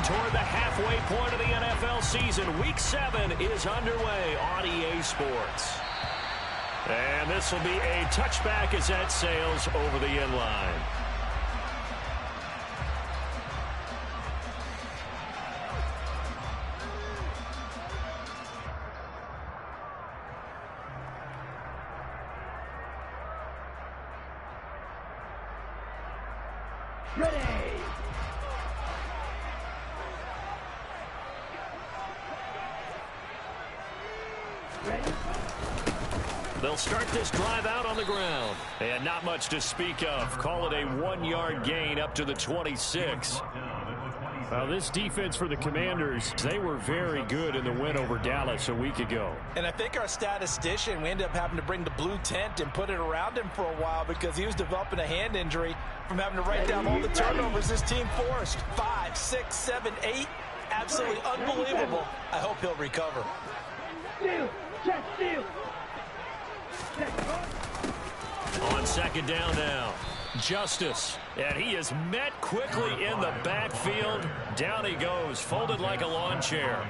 toward the halfway point of the NFL season. Week 7 is underway on EA Sports. And this will be a touchback as that sails over the end line. They'll start this drive out on the ground. And not much to speak of. Call it a 1-yard gain up to the 26. Well, this defense for the Commanders, they were very good in the win over Dallas a week ago. And I think our statistician, we ended up having to bring the blue tent and put it around him for a while because he was developing a hand injury from having to write down all the turnovers this team forced. 5, 6, 7, 8. Absolutely unbelievable. I hope he'll recover. On second down now, Justice. And he is met quickly in the backfield. Down he goes, folded like a lawn chair.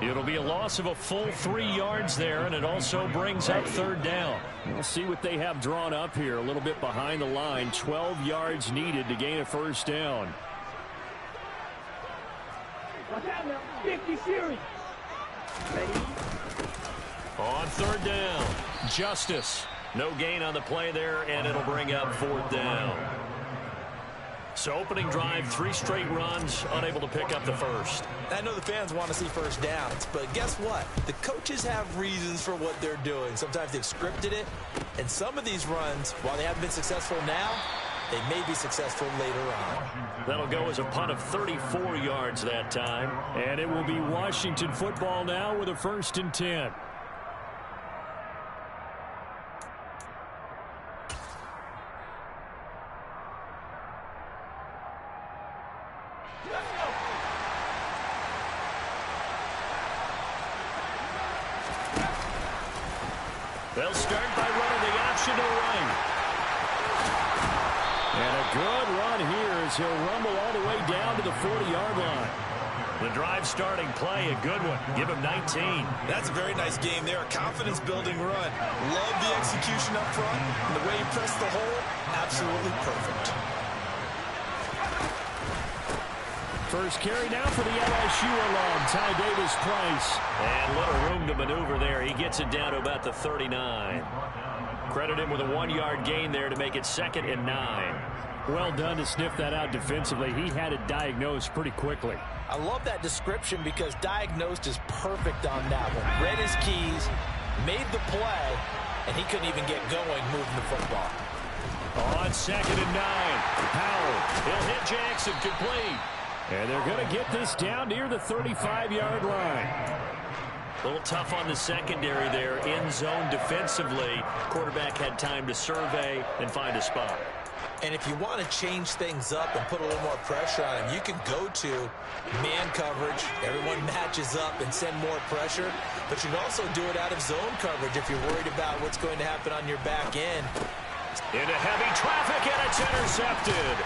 It'll be a loss of a full 3 yards there, and it also brings up third down. We'll see what they have drawn up here. A little bit behind the line. 12 yards needed to gain a first down. Watch out now. 50 series. Ready? On third down, Justice. No gain on the play there, and it'll bring up fourth down. So opening drive, 3 straight runs, unable to pick up the first. I know the fans want to see first downs, but guess what? The coaches have reasons for what they're doing. Sometimes they've scripted it, and some of these runs, while they haven't been successful now, they may be successful later on. That'll go as a punt of 34 yards that time. And it will be Washington football now with a 1st and 10. They'll start by running the option to right. And a good run here as he'll rumble all the way down to the 40-yard line. The drive starting play, a good one. Give him 19. That's a very nice game there. A confidence-building run. Love the execution up front. And the way he pressed the hole, absolutely perfect. First carry now for the LSU alum, Ty Davis-Price. And little room to maneuver there. He gets it down to about the 39. Credit him with a 1-yard gain there to make it 2nd and 9. Well done to sniff that out defensively. He had it diagnosed pretty quickly. I love that description because diagnosed is perfect on that one. Read his keys, made the play, and he couldn't even get going moving the football. On 2nd and 9, Powell. He'll hit Jackson, complete. And they're going to get this down near the 35-yard line. A little tough on the secondary there. In zone defensively. Quarterback had time to survey and find a spot. And if you want to change things up and put a little more pressure on him, you can go to man coverage. Everyone matches up and send more pressure. But you can also do it out of zone coverage if you're worried about what's going to happen on your back end. Into heavy traffic, and it's intercepted.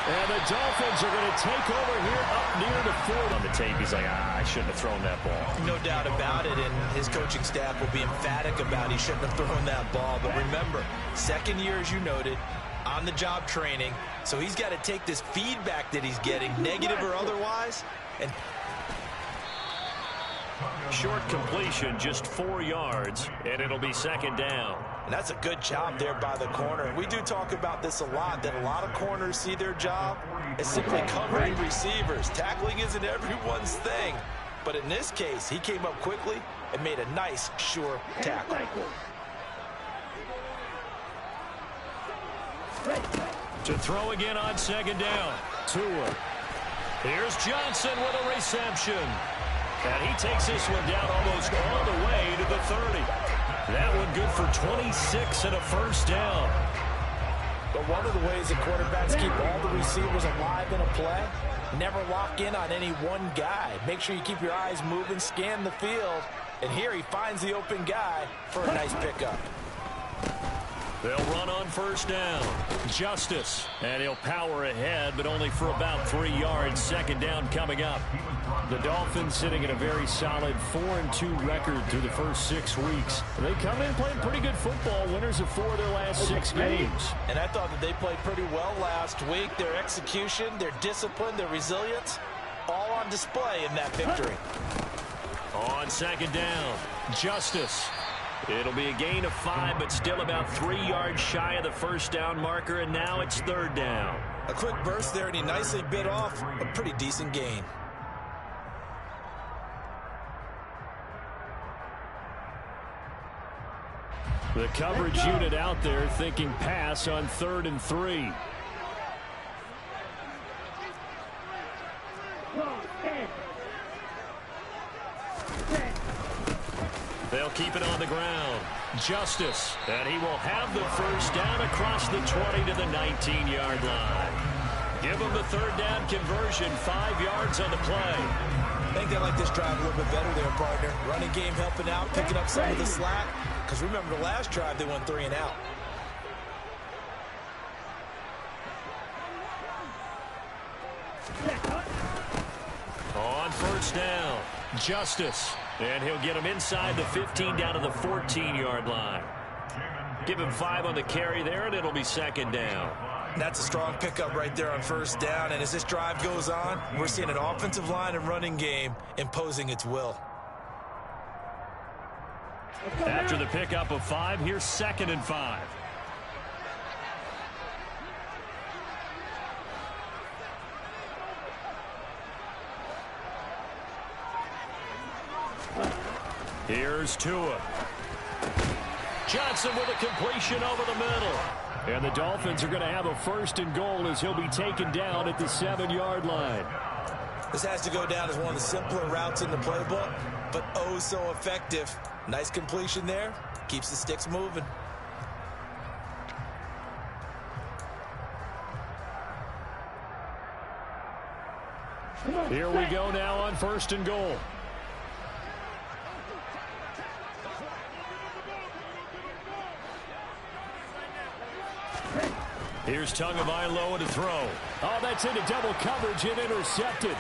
And the Dolphins are going to take over here up near the 40. On the tape, he's like, I shouldn't have thrown that ball. No doubt about it, and his coaching staff will be emphatic about he shouldn't have thrown that ball. But remember, 2nd year, as you noted, on-the-job training, so he's got to take this feedback that he's getting, negative or otherwise, and short completion, just 4 yards, and it'll be 2nd down. And that's a good job there by the corner. And we do talk about this a lot, that a lot of corners see their job as simply covering receivers. Tackling isn't everyone's thing. But in this case, he came up quickly and made a nice, sure tackle. To throw again on 2nd down. Tua. Here's Johnson with a reception. And he takes this one down almost all the way to the 30. That one good for 26 and a first down. But one of the ways that quarterbacks keep all the receivers alive in a play, never lock in on any one guy. Make sure you keep your eyes moving, scan the field. And here he finds the open guy for a nice pickup. They'll run on first down. Justice. And he'll power ahead, but only for about 3 yards. Second down coming up. The Dolphins sitting at a very solid 4-2 record through the first 6 weeks. They come in playing pretty good football, winners of 4 of their last 6 games. And I thought that they played pretty well last week. Their execution, their discipline, their resilience, all on display in that victory. On second down, Justice. It'll be a gain of 5, but still about 3 yards shy of the first down marker, and now it's third down. A quick burst there, and he nicely bit off a pretty decent gain. The coverage unit out there thinking pass on 3rd and 3. They'll keep it on the ground. Justice. And he will have the first down across the 20 to the 19-yard line. Give him the third down conversion, 5 yards on the play. I think they like this drive a little bit better there, partner. Running game helping out, picking up some of the slack. Because remember, the last drive, they went 3 and out. On first down, Justice. And he'll get him inside the 15 down to the 14-yard line. Give him 5 on the carry there, and it'll be second down. That's a strong pickup right there on first down. And as this drive goes on, we're seeing an offensive line and running game imposing its will. After the pickup of 5, here's 2nd and 5. Here's Tua. Johnson with a completion over the middle. And the Dolphins are going to have a 1st and goal as he'll be taken down at the 7-yard line. This has to go down as one of the simpler routes in the playbook, but oh so effective. Nice completion there. Keeps the sticks moving. Here we go now on 1st and goal. Here's Tagovailoa to throw. Oh, that's into double coverage and intercepted.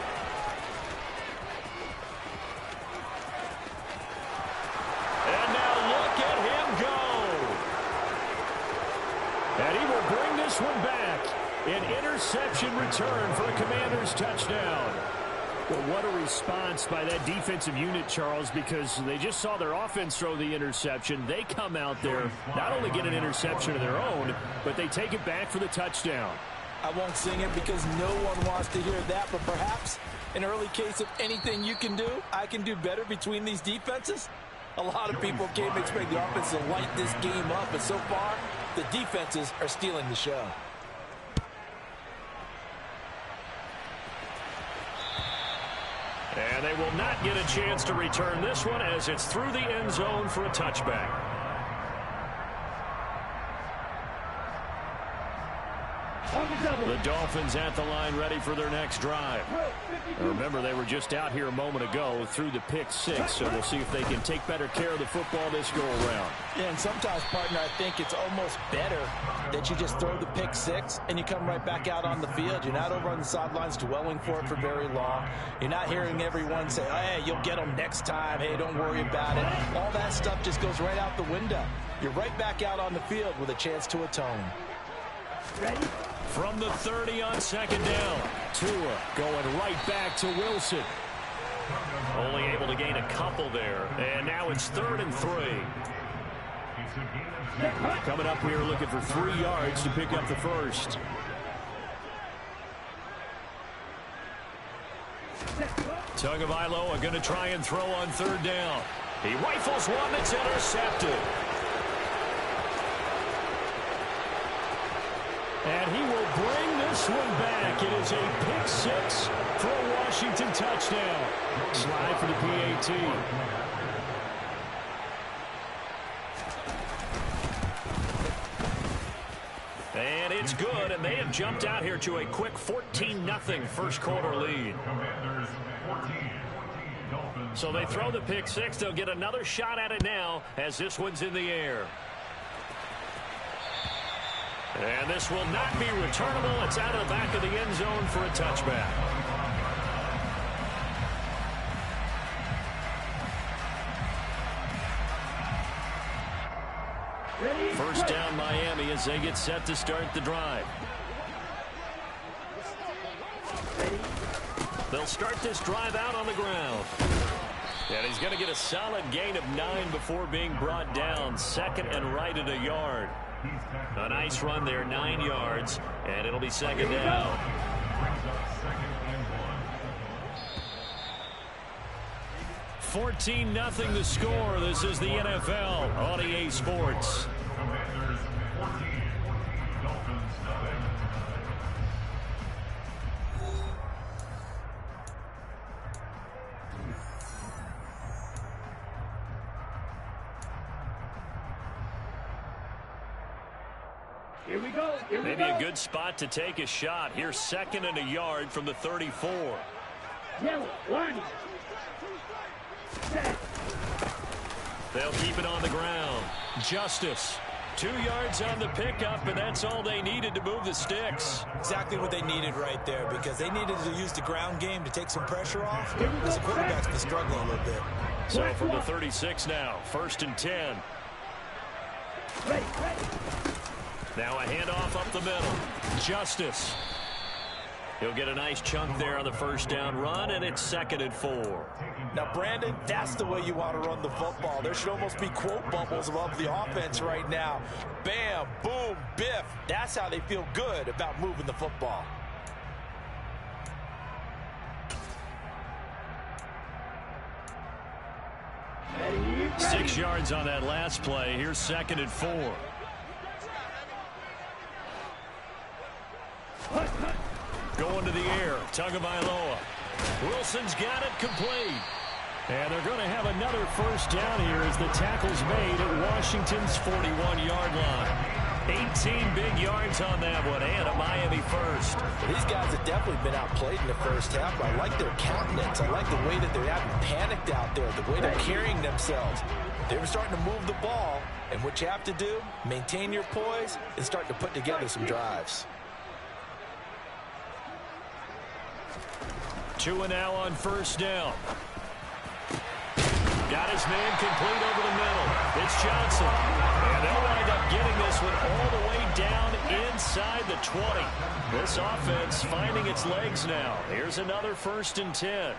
And now look at him go. And he will bring this one back. An interception return for a Commanders touchdown. Well, what a response by that defensive unit, Charles, because they just saw their offense throw the interception. They come out there, not only get an interception of their own, but they take it back for the touchdown. I won't sing it because no one wants to hear that, but perhaps an early case of anything you can do, I can do better between these defenses. A lot of people came to expect the offense to light this game up, but so far, the defenses are stealing the show. And they will not get a chance to return this one as it's through the end zone for a touchback. The Dolphins at the line ready for their next drive. Remember, they were just out here a moment ago through the pick 6, so we'll see if they can take better care of the football this go-around. Yeah, and sometimes, partner, I think it's almost better that you just throw the pick 6 and you come right back out on the field. You're not over on the sidelines dwelling for it for very long. You're not hearing everyone say, oh, hey, you'll get them next time. Hey, don't worry about it. All that stuff just goes right out the window. You're right back out on the field with a chance to atone. Ready? From the 30 on second down. Tua going right back to Wilson. Only able to gain a couple there. And now it's 3rd and 3. Coming up, we are looking for 3 yards to pick up the first. Tagovailoa going to try and throw on 3rd down. He rifles one that's intercepted. And he will bring this one back. It is a pick 6 for a Washington touchdown. Slide for the PAT. And it's good, and they have jumped out here to a quick 14-0 first quarter lead. So they throw the pick 6. They'll get another shot at it now as this one's in the air. And this will not be returnable. It's out of the back of the end zone for a touchback. First down Miami as they get set to start the drive. They'll start this drive out on the ground. And he's going to get a solid gain of 9 before being brought down. Second and right at a yard. A nice run there, 9 yards, and it'll be second down. $14-0 the score. This is the NFL on EA Sports. Here we go. Maybe a good spot to take a shot. Here's second and a yard from the 34. Yellow, warning. They'll keep it on the ground. Justice. 2 yards on the pickup, and that's all they needed to move the sticks. Exactly what they needed right there, because they needed to use the ground game to take some pressure off, because the quarterback's been struggling a little bit. So from the 36 now, first and 10. Ready. Now a handoff up the middle. Justice. He'll get a nice chunk there on the first down run, and it's second and 4. Now, Brandon, that's the way you want to run the football. There should almost be quote bubbles above the offense right now. Bam, boom, biff. That's how they feel good about moving the football. Ready. 6 yards on that last play. Here's second and 4. Going to the air. Tagovailoa. Wilson's got it complete. And they're going to have another first down here as the tackle's made at Washington's 41-yard line. 18 big yards on that one, and a Miami first. These guys have definitely been outplayed in the first half. I like their countenance. I like the way that they haven't panicked out there, the way they're carrying themselves. They were starting to move the ball, and what you have to do, maintain your poise and start to put together some drives. 2 and now on first down. Got his man complete over the middle. It's Johnson. And they'll wind up getting this one all the way down inside the 20. This offense finding its legs now. Here's another first and 10.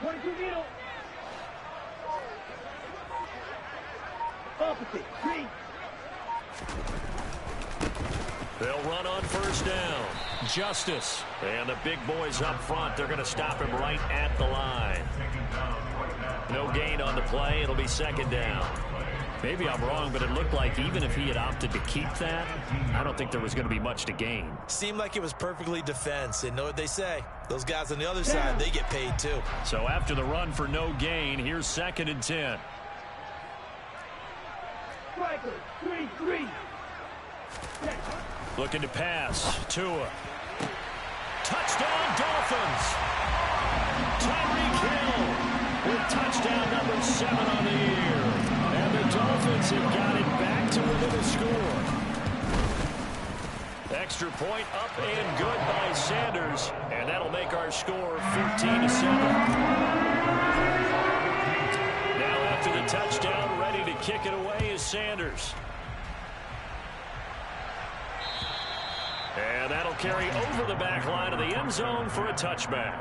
22 middle. Opposite. 3. They'll run on first down. Justice. And the big boys up front, they're going to stop him right at the line. No gain on the play. It'll be second down. Maybe I'm wrong, but it looked like even if he had opted to keep that, I don't think there was going to be much to gain. Seemed like it was perfectly defense. And know what they say? Those guys on the other side, they get paid too. So after the run for no gain, here's second and 10. Striker. 3. Looking to pass. Tua. Touchdown, Dolphins. Tyreek Hill with touchdown number 7 on the year. And the Dolphins have got it back to within a score. Extra point up and good by Sanders. And that'll make our score 14-7. Now after the touchdown, ready to kick it away is Sanders. And that'll carry over the back line of the end zone for a touchback.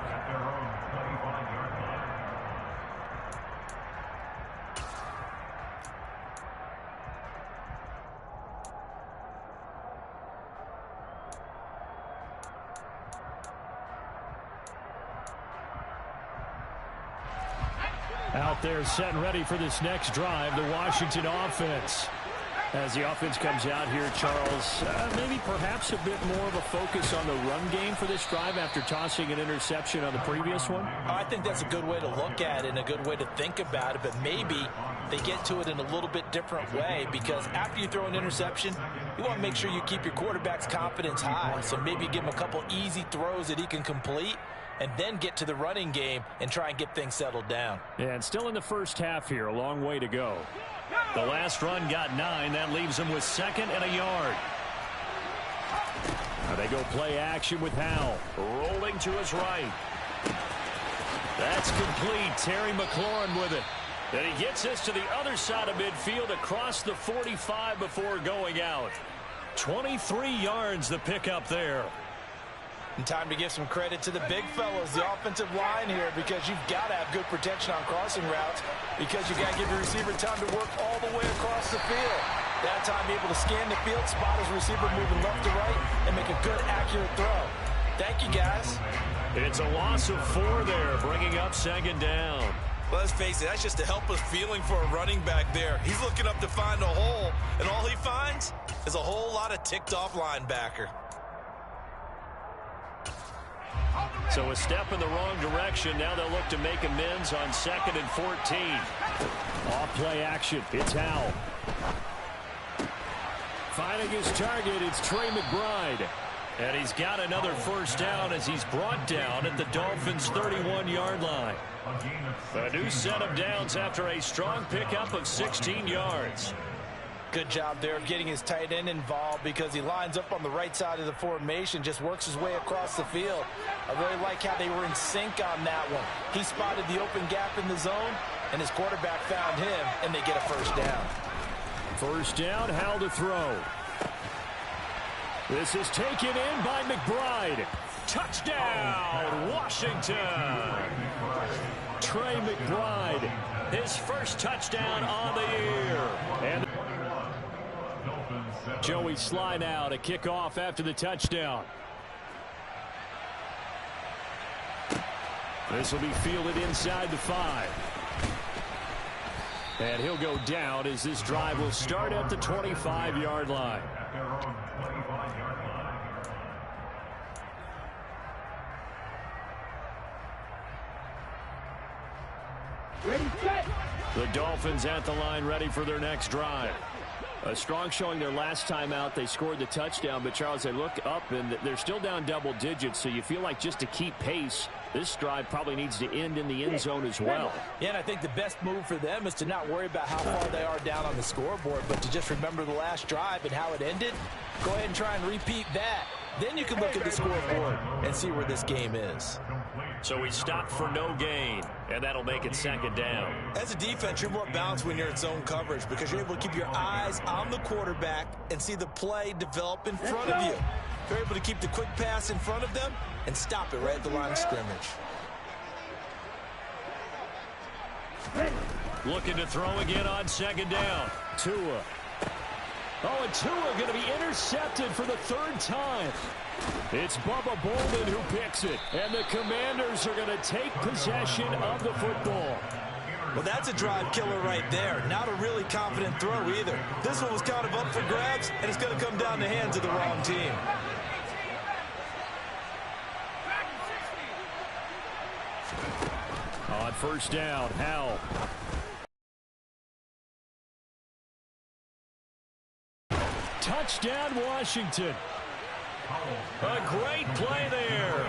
Out there set and ready for this next drive, the Washington offense. As the offense comes out here, Charles, maybe perhaps a bit more of a focus on the run game for this drive after tossing an interception on the previous one? I think that's a good way to look at it and a good way to think about it, but maybe they get to it in a little bit different way, because after you throw an interception, you want to make sure you keep your quarterback's confidence high. So maybe give him a couple easy throws that he can complete and then get to the running game and try and get things settled down. And still in the first half here, a long way to go. The last run got 9. That leaves him with 2nd and a yard. Now they go play action with Howell. Rolling to his right. That's complete. Terry McLaurin with it. And he gets this to the other side of midfield across the 45 before going out. 23 yards the pickup there. And time to give some credit to the big fellows, the offensive line here, because you've got to have good protection on crossing routes, because you got to give your receiver time to work all the way across the field. That time able to scan the field, spot his receiver moving left to right, and make a good, accurate throw. Thank you, guys. It's a loss of 4 there, bringing up 2nd down. Well, let's face it, that's just a helpless feeling for a running back there. He's looking up to find a hole, and all he finds is a whole lot of ticked-off linebacker. So a step in the wrong direction. Now they'll look to make amends on 2nd and 14. Off play action. It's Howell. Finding his target, it's Trey McBride. And he's got another 1st down as he's brought down at the Dolphins' 31-yard line. A new set of downs after a strong pickup of 16 yards. Good job there of getting his tight end involved, because he lines up on the right side of the formation, just works his way across the field. I really like how they were in sync on that one. He spotted the open gap in the zone, and his quarterback found him, and they get a 1st down. 1st down, Howell to throw. This is taken in by McBride. Touchdown, Washington! Trey McBride. His 1st touchdown on the year. And Joey Sly now to kick off after the touchdown. This will be fielded inside the 5. And he'll go down as this drive will start at the 25-yard line. Ready, set. The Dolphins at the line, ready for their next drive. A strong showing their last time out. They scored the touchdown, but Charles, they look up and they're still down double digits, so you feel like just to keep pace, this drive probably needs to end in the end zone as well. Yeah, and I think the best move for them is to not worry about how far they are down on the scoreboard, but to just remember the last drive and how it ended. Go ahead and try and repeat that. Then you can look at the scoreboard and see where this game is. So he stopped for no gain, and that'll make it 2nd down. As a defense, you're more balanced when you're in zone coverage, because you're able to keep your eyes on the quarterback and see the play develop in front of you. You're able to keep the quick pass in front of them and stop it right at the line of scrimmage. Looking to throw again on 2nd down. Tua. Oh, and Tua going to be intercepted for the 3rd time. It's Bubba Bolden who picks it, and the Commanders are going to take possession of the football. Well, that's a drive killer right there. Not a really confident throw either. This one was kind of up for grabs, and it's going to come down the hands of the wrong team. On 1st down, Howell. Touchdown, Washington. A great play there.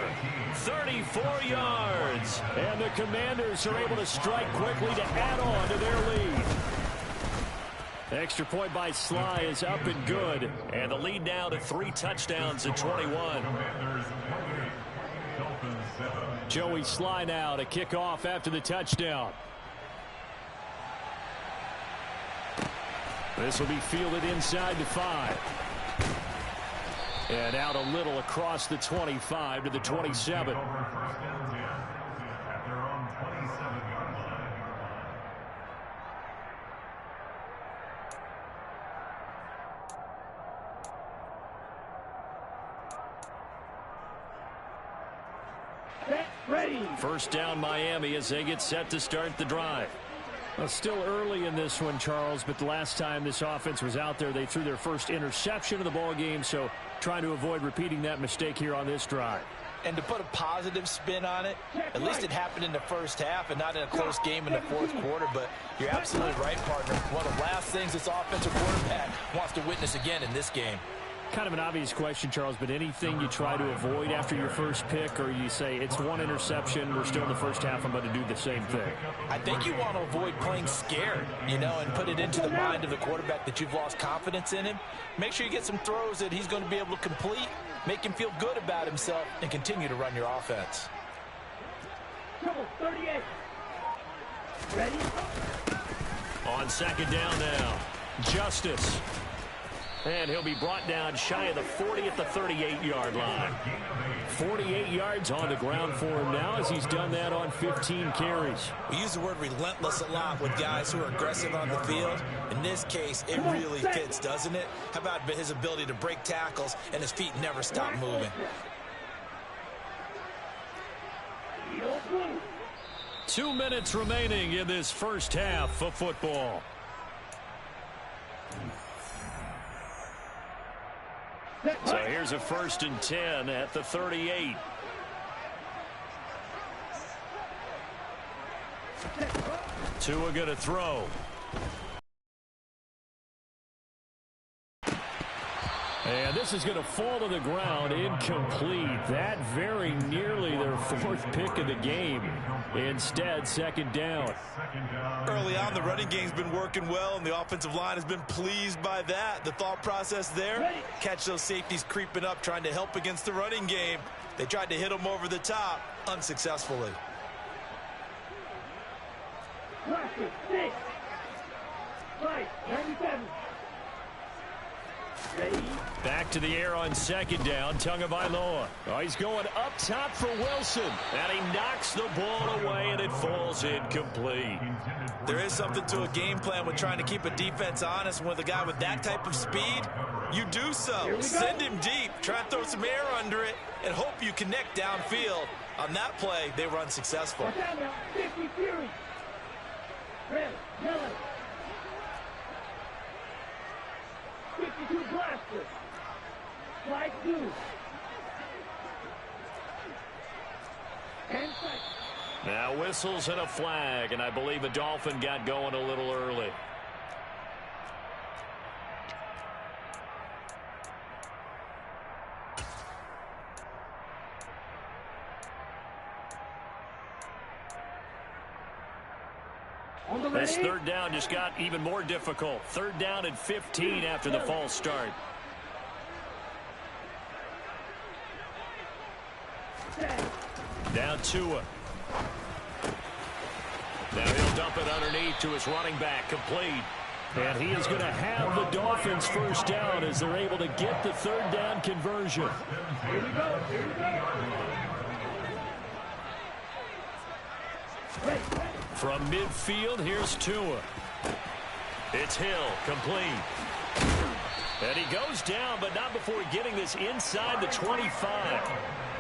34 yards. And the Commanders are able to strike quickly to add on to their lead. Extra point by Sly is up and good. And the lead now to 3 touchdowns at 21. Joey Sly now to kick off after the touchdown. This will be fielded inside the 5. And out a little across the 25 to the 27. Ready. 1st down Miami as they get set to start the drive. Well, still early in this one, Charles, but the last time this offense was out there, they threw their first interception of the ball game, so trying to avoid repeating that mistake here on this drive. And to put a positive spin on it, at least it happened in the 1st half and not in a close game in the 4th quarter, but you're absolutely right, partner. One of the last things this offensive quarterback wants to witness again in this game. Kind of an obvious question, Charles, but anything you try to avoid after your first pick, or you say it's one interception, we're still in the first half, I'm going to do the same thing? I think you want to avoid playing scared, and put it into the mind of the quarterback that you've lost confidence in him. Make sure you get some throws that he's going to be able to complete, make him feel good about himself, and continue to run your offense. 38. Ready? On second down now, Justice. And he'll be brought down shy of the 40 at the 38-yard line. 48 yards on the ground for him now as he's done that on 15 carries. We use the word relentless a lot with guys who are aggressive on the field. In this case, it really fits, doesn't it? How about his ability to break tackles and his feet never stop moving? 2 minutes remaining in this first half of football. So here's a 1st and 10 at the 38. Tua going to throw. And this is going to fall to the ground, incomplete. That very nearly their 4th pick of the game. Instead, second down. Early on, the running game's been working well, and the offensive line has been pleased by that. The thought process there, catch those safeties creeping up, trying to help against the running game. They tried to hit them over the top, unsuccessfully. Rusher, 6. 5, 97. Back to the air on second down, Tagovailoa. Oh, he's going up top for Wilson. And he knocks the ball away, and it falls incomplete. There is something to a game plan with trying to keep a defense honest. With a guy with that type of speed, you do so. Send him deep, try and throw some air under it, and hope you connect downfield. On that play, they were unsuccessful. 50 Fury. Red, Miller. 52 Blaster. Slide 2. And sight. Now whistles and a flag, and I believe a Dolphin got going a little early. This 3rd down just got even more difficult. 3rd down and 15 after the false start. Now Tua. Now he'll dump it underneath to his running back, complete. And he is going to have the Dolphins' 1st down as they're able to get the 3rd down conversion. Here we go. Here we go. Ready. From midfield, here's Tua. It's Hill, complete. And he goes down, but not before getting this inside the 25.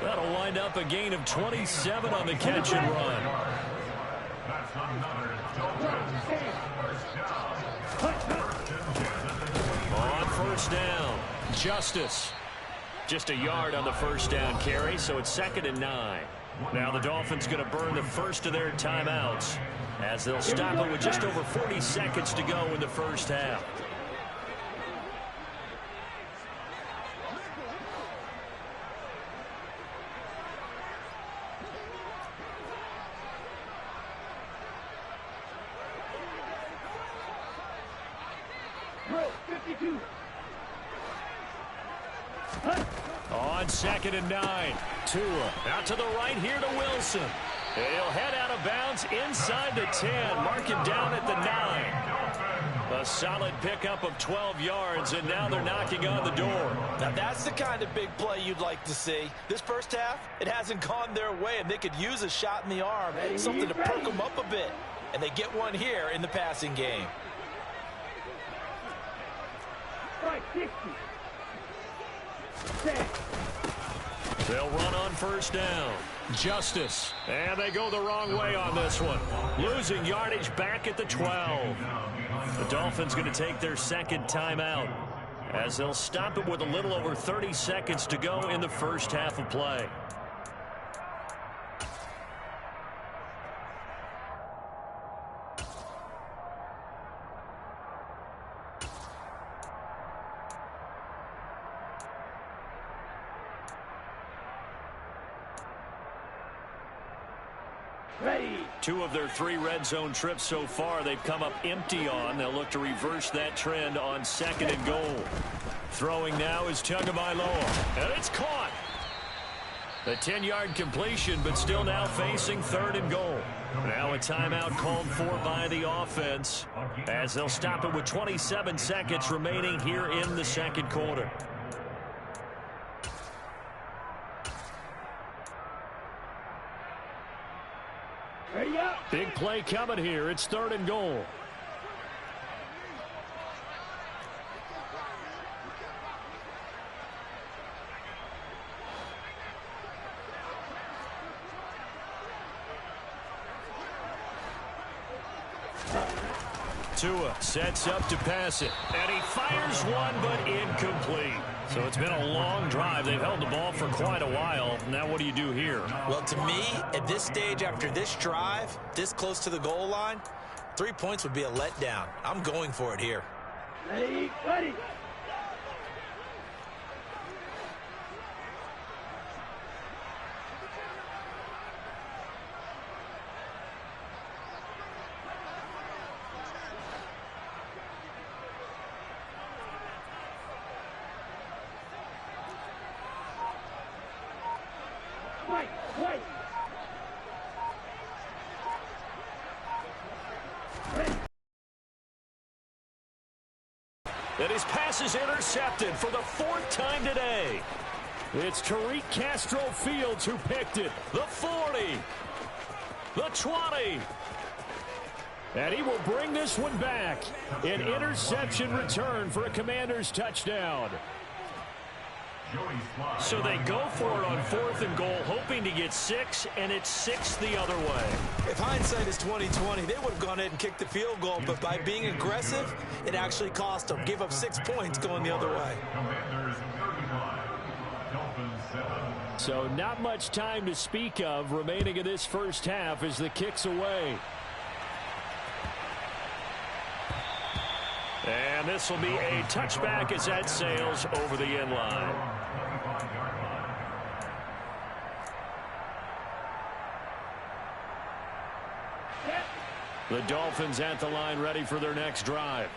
That'll wind up a gain of 27 on the catch and run. On 1st down, Justice. Just a yard on the 1st down carry, so it's 2nd and 9. Now the Dolphins going to burn the first of their timeouts as they'll stop it with just over 40 seconds to go in the first half. Bro, 52. On 2nd and 9, Tua out to the right here to Wilson. He'll head out of bounds inside the 10, mark him down at the 9. A solid pickup of 12 yards, and now they're knocking on the door. Now that's the kind of big play you'd like to see. This first half, it hasn't gone their way, and they could use a shot in the arm, something to perk them up a bit. And they get one here in the passing game. 560. They'll run on 1st down. Justice. And they go the wrong way on this one. Losing yardage back at the 12. The Dolphins going to take their 2nd timeout as they'll stop it with a little over 30 seconds to go in the first half of play. Ready. 2 of their 3 red zone trips so far they've come up empty on. They'll look to reverse that trend on 2nd and goal. Throwing now is Tagovailoa, and it's caught. A 10-yard completion, but still now facing 3rd and goal. Now a timeout called for by the offense as they'll stop it with 27 seconds remaining here in the 2nd quarter. Ready up. Big play coming here. It's 3rd and goal. Tua sets up to pass it, and he fires one, but incomplete. So it's been a long drive. They've held the ball for quite a while. Now what do you do here? Well, to me, at this stage after this drive, this close to the goal line, 3 points would be a letdown. I'm going for it here. Ready. Ready. Wait. Wait. And his pass is intercepted for the 4th time today. It's Tariq Castro-Fields who picked it. The 40. The 20. And he will bring this one back. An interception return for a Commanders touchdown. So they go for it on 4th and goal, hoping to get 6, and it's 6 the other way. If hindsight is 20/20, they would have gone ahead and kicked the field goal, but by being aggressive, it actually cost them. Gave up 6 points going the other way. So not much time to speak of remaining in this first half as the kick's away. And this will be a touchback as that sails over the end line. The Dolphins at the line ready for their next drive.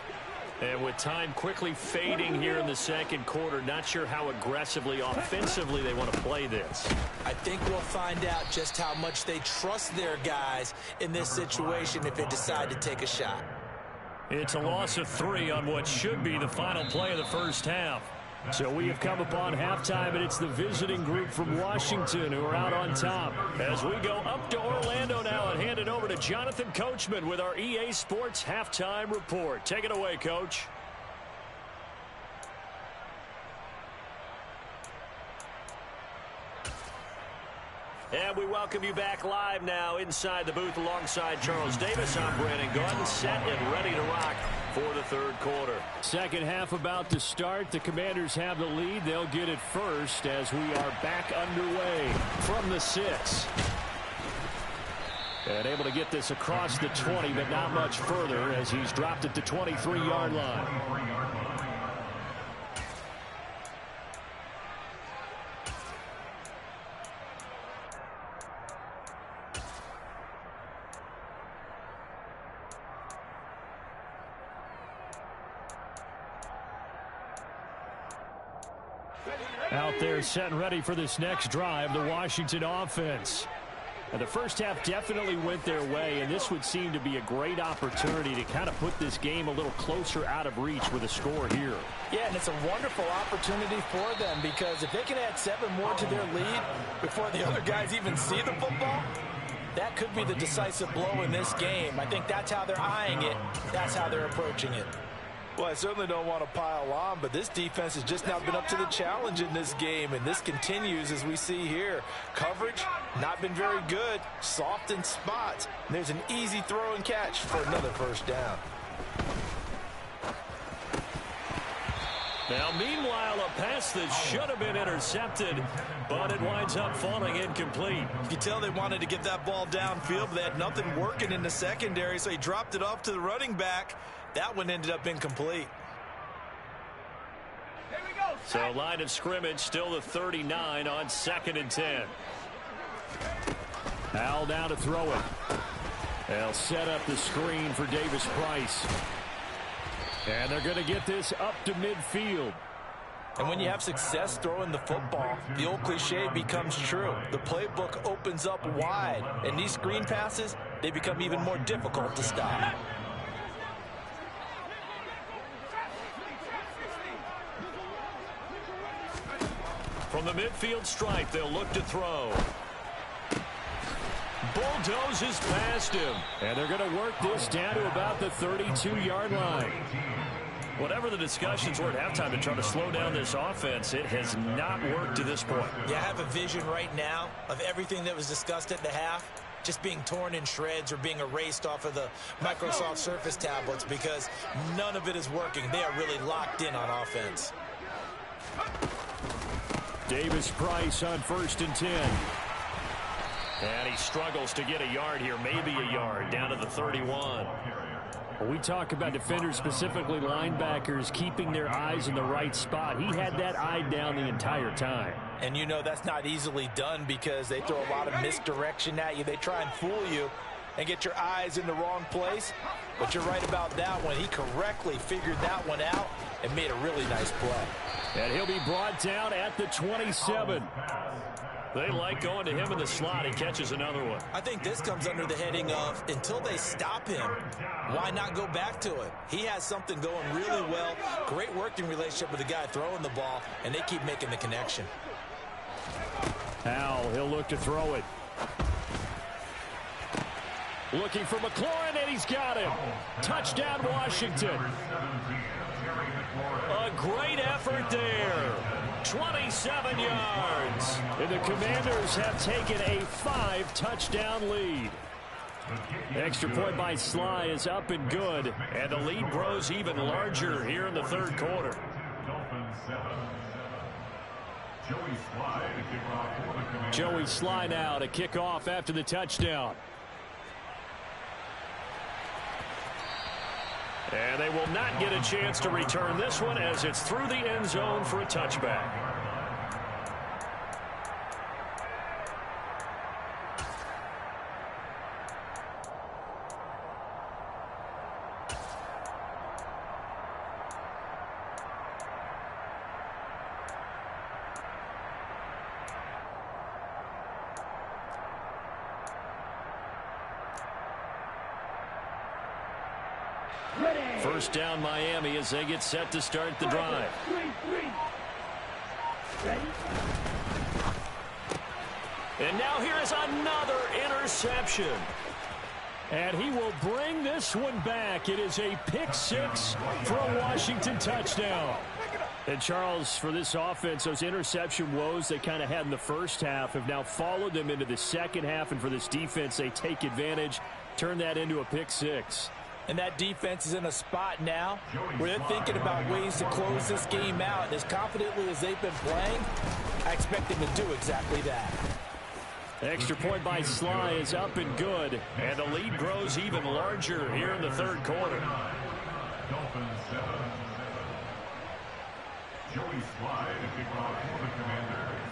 And with time quickly fading here in the 2nd quarter, not sure how aggressively, offensively they want to play this. I think we'll find out just how much they trust their guys in this situation if they decide to take a shot. It's a loss of 3 on what should be the final play of the first half. So we have come upon halftime, and it's the visiting group from Washington who are out on top. As we go up to Orlando now and hand it over to Jonathan Coachman with our EA Sports Halftime Report. Take it away, Coach. And we welcome you back live now inside the booth alongside Charles Davis. I'm Brandon Gunn, set and ready to rock for the 3rd quarter. Second half about to start. The Commanders have the lead. They'll get it first as we are back underway from the 6. And able to get this across the 20, but not much further as he's dropped it to 23-yard line. Out there set and ready for this next drive, the Washington offense. And the first half definitely went their way, and this would seem to be a great opportunity to kind of put this game a little closer out of reach with a score here. Yeah, and it's a wonderful opportunity for them because if they can add 7 more to their lead before the other guys even see the football, that could be the decisive blow in this game. I think that's how they're eyeing it. That's how they're approaching it. Well, I certainly don't want to pile on, but this defense has just not been up to the challenge in this game, and this continues as we see here. Coverage, not been very good, soft in spots. And there's an easy throw and catch for another first down. Now, meanwhile, a pass that should have been intercepted, but it winds up falling incomplete. You can tell they wanted to get that ball downfield, but they had nothing working in the secondary, so he dropped it off to the running back. That one ended up incomplete. Here we go. So line of scrimmage still the 39 on 2nd and 10. Al now to throw it. They'll set up the screen for Davis-Price. And they're going to get this up to midfield. And when you have success throwing the football, the old cliche becomes true. The playbook opens up wide, and these screen passes, they become even more difficult to stop. From the midfield stripe, they'll look to throw. Bulldozes past him. And they're going to work this down to about the 32-yard line. Whatever the discussions were at halftime to try to slow down this offense, it has not worked to this point. Yeah, I have a vision right now of everything that was discussed at the half just being torn in shreds or being erased off of the Microsoft Surface tablets because none of it is working. They are really locked in on offense. Davis-Price on 1st and 10. And he struggles to get a yard here, maybe a yard, down to the 31. When we talk about defenders, specifically linebackers, keeping their eyes in the right spot, he had that eye down the entire time. And you know that's not easily done because they throw a lot of misdirection at you. They try and fool you and get your eyes in the wrong place. But you're right about that one. He correctly figured that one out and made a really nice play. And he'll be brought down at the 27. They like going to him in the slot. He catches another one. I think this comes under the heading of until they stop him, why not go back to it? He has something going really well. Great working relationship with the guy throwing the ball, and they keep making the connection. Al, he'll look to throw it. Looking for McLaurin, and he's got him. Touchdown, Washington. A great effort there. 27 yards. And the Commanders have taken a 5-touchdown lead. The extra point by Sly is up and good. And the lead grows even larger here in the third quarter. Joey Sly now to kick off after the touchdown. And they will not get a chance to return this one as it's through the end zone for a touchback. First down Miami as they get set to start the drive. And now here is another interception. And he will bring this one back. It is a pick six for a Washington touchdown. And Charles, for this offense, those interception woes they kind of had in the first half have now followed them into the second half. And for this defense, they take advantage, turn that into a pick six. And that defense is in a spot now where they're thinking about ways to close this game out. And as confidently as they've been playing, I expect them to do exactly that. Extra point by Sly is up and good. And the lead grows even larger here in the third quarter.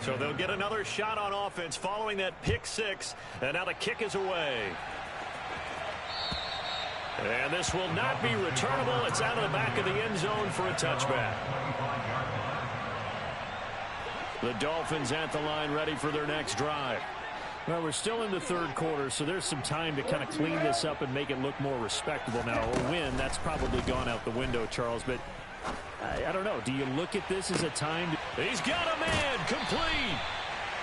So they'll get another shot on offense following that pick six. And now the kick is away. And this will not be returnable. It's out of the back of the end zone for a touchback. The Dolphins at the line ready for their next drive. Well, we're still in the third quarter, so there's some time to kind of clean this up and make it look more respectable. Now, a win, that's probably gone out the window, Charles, but I don't know. Do you look at this as a time to... He's got a man complete.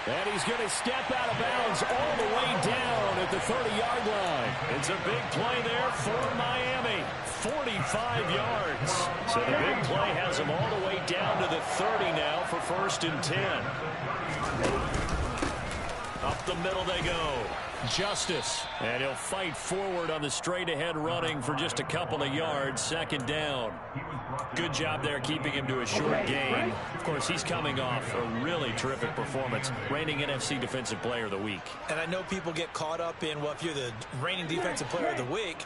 And he's going to step out of bounds all the way down at the 30-yard line. It's a big play there for Miami. 45 yards. So the big play has them all the way down to the 30 now for 1st and 10. Up the middle they go. Justice. And he'll fight forward on the straight-ahead running for just a couple of yards. 2nd down. Good job there keeping him to a short gain. Of course, he's coming off a really terrific performance. Reigning NFC Defensive Player of the Week. And I know people get caught up in, well, if you're the reigning Defensive Player of the Week,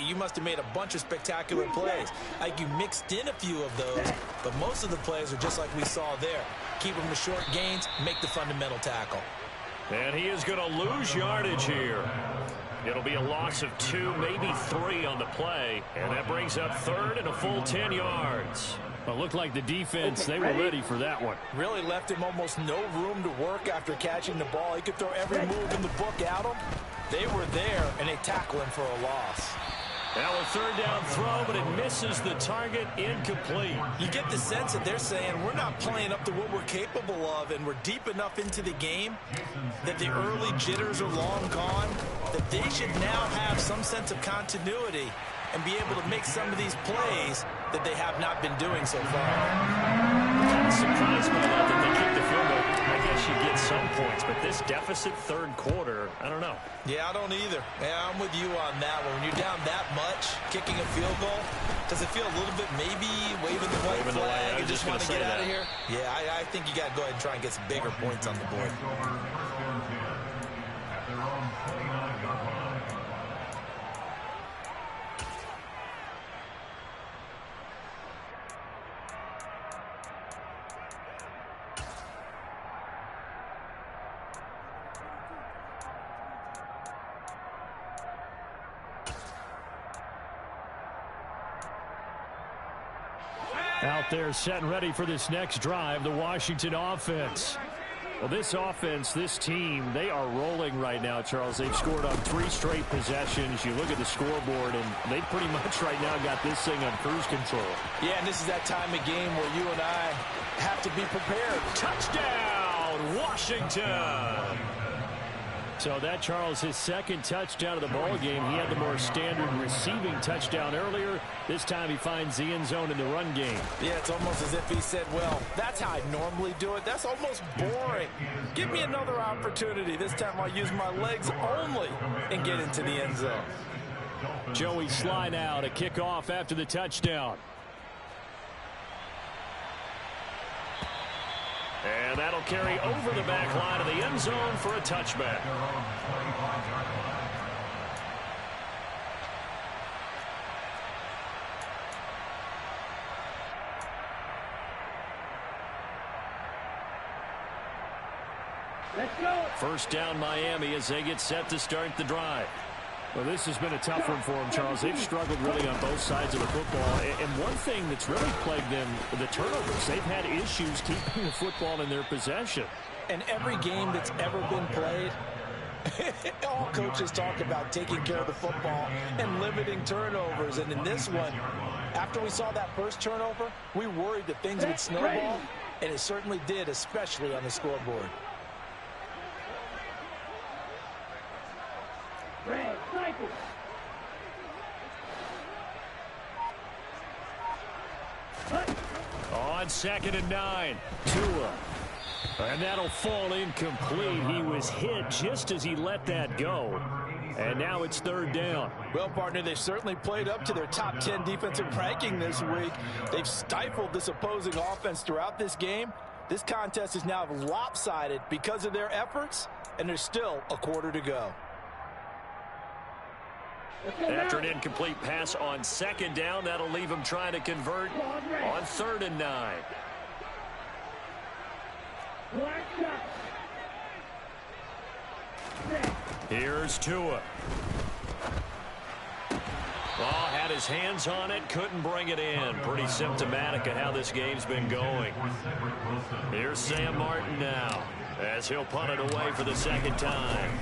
you must have made a bunch of spectacular plays. Like you mixed in a few of those, but most of the plays are just like we saw there. Keep them to short gains, make the fundamental tackle. And he is going to lose yardage here. It'll be a loss of 2, maybe 3 on the play. And that brings up third and a full 10 yards. Well, it looked like the defense, they were ready for that one. Really left him almost no room to work after catching the ball. He could throw every move in the book at him. They were there, and they tackle him for a loss. Now a third down throw, but it misses the target, incomplete. You get the sense that they're saying we're not playing up to what we're capable of, and we're deep enough into the game that the early jitters are long gone, that they should now have some sense of continuity and be able to make some of these plays that they have not been doing so far. Kind of surprised by that they kicked the field goal. I guess you get some points, but this deficit third quarter, I don't know. Yeah, I don't either. Yeah, I'm with you on that one. When you're down that much, kicking a field goal, does it feel a little bit maybe waving the white flag and just want to get out of here? Yeah, I think you got to go ahead and try and get some bigger points on the board. Out there set and ready for this next drive, the Washington offense. Well, this offense, this team, they are rolling right now, Charles. They've scored on 3 straight possessions. You look at the scoreboard, and they pretty much right now got this thing on cruise control. Yeah, and this is that time of game where you and I have to be prepared. Touchdown, Washington! So that, Charles, his second touchdown of the ball game. He had the more standard receiving touchdown earlier. This time he finds the end zone in the run game. Yeah, it's almost as if he said, well, that's how I normally do it. That's almost boring. Give me another opportunity. This time I'll use my legs only and get into the end zone. Joey Sly now to kick off after the touchdown. And that'll carry over the back line of the end zone for a touchback. Let's go. First down Miami as they get set to start the drive. Well, this has been a tough one for them, Charles. They've struggled really on both sides of the football. And one thing that's really plagued them, the turnovers. They've had issues keeping the football in their possession. And every game that's ever been played, all coaches talk about taking care of the football and limiting turnovers. And in this one, after we saw that first turnover, we worried that things would snowball. And it certainly did, especially on the scoreboard. Red, sniper. On 2nd and 9. Tua. And that'll fall incomplete. He was hit just as he let that go. And now it's third down. Well, partner, they've certainly played up to their top 10 defensive ranking this week. They've stifled this opposing offense throughout this game. This contest is now lopsided because of their efforts, and there's still a quarter to go. After an incomplete pass on 2nd down, that'll leave him trying to convert on 3rd and 9. Here's Tua. Oh, had his hands on it, couldn't bring it in. Pretty symptomatic of how this game's been going. Here's Sam Martin now, as he'll punt it away for the second time.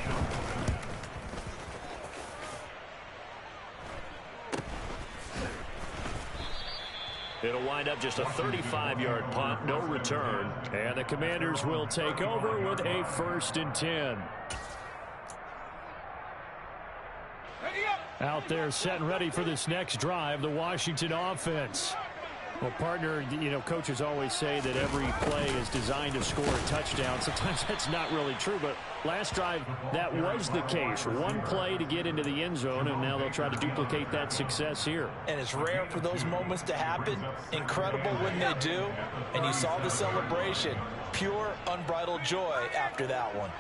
It'll wind up just a 35-yard punt, no return. And the Commanders will take over with a 1st and 10. Out there set and ready for this next drive, the Washington offense. Well, partner, you know, coaches always say that every play is designed to score a touchdown. Sometimes that's not really true, but last drive, that was the case. One play to get into the end zone, and now they'll try to duplicate that success here. And it's rare for those moments to happen. Incredible when they do. And you saw the celebration. Pure, unbridled joy after that one.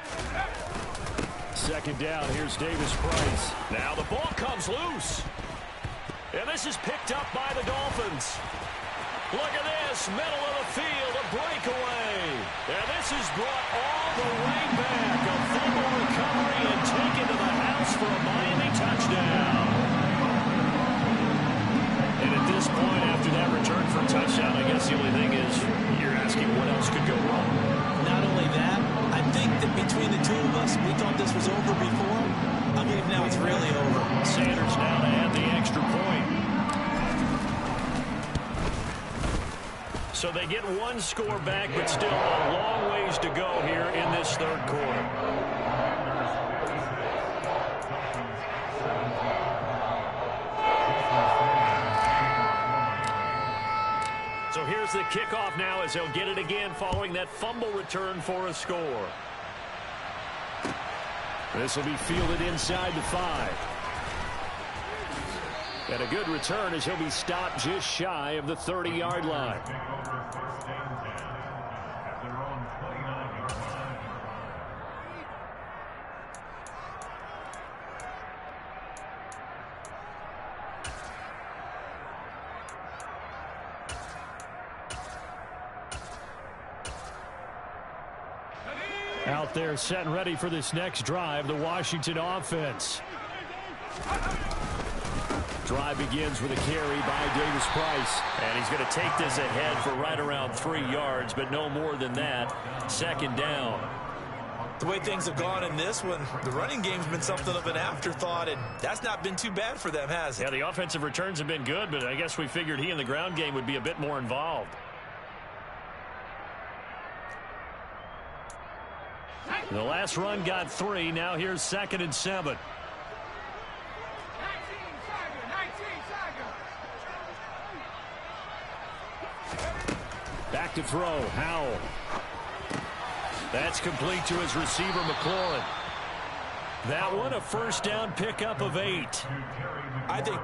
2nd down, here's Davis Price. Now the ball comes loose. And this is picked up by the Dolphins. Look at this, middle of the field, a breakaway. And this is brought all the way back. A loose for a Miami touchdown. And at this point, after that return for a touchdown, I guess the only thing is you're asking what else could go wrong. Not only that, I think that between the two of us, we thought this was over before. I believe now it's really over. Sanders now to add the extra point. So they get one score back, but still a long ways to go here in this third quarter. So here's the kickoff now as they'll get it again following that fumble return for a score. This will be fielded inside the 5. And a good return as he'll be stopped just shy of the 30-yard line. Out there set and ready for this next drive, the Washington offense. Drive begins with a carry by Davis Price. And he's going to take this ahead for right around 3 yards, but no more than that. Second down. The way things have gone in this one, the running game's been something of an afterthought, and that's not been too bad for them, has it? Yeah, the offensive returns have been good, but I guess we figured he in the ground game would be a bit more involved. The last run got 3. Now here's 2nd and 7. Back to throw. Howell. That's complete to his receiver, McLaurin. That one a first down pickup of 8. I think...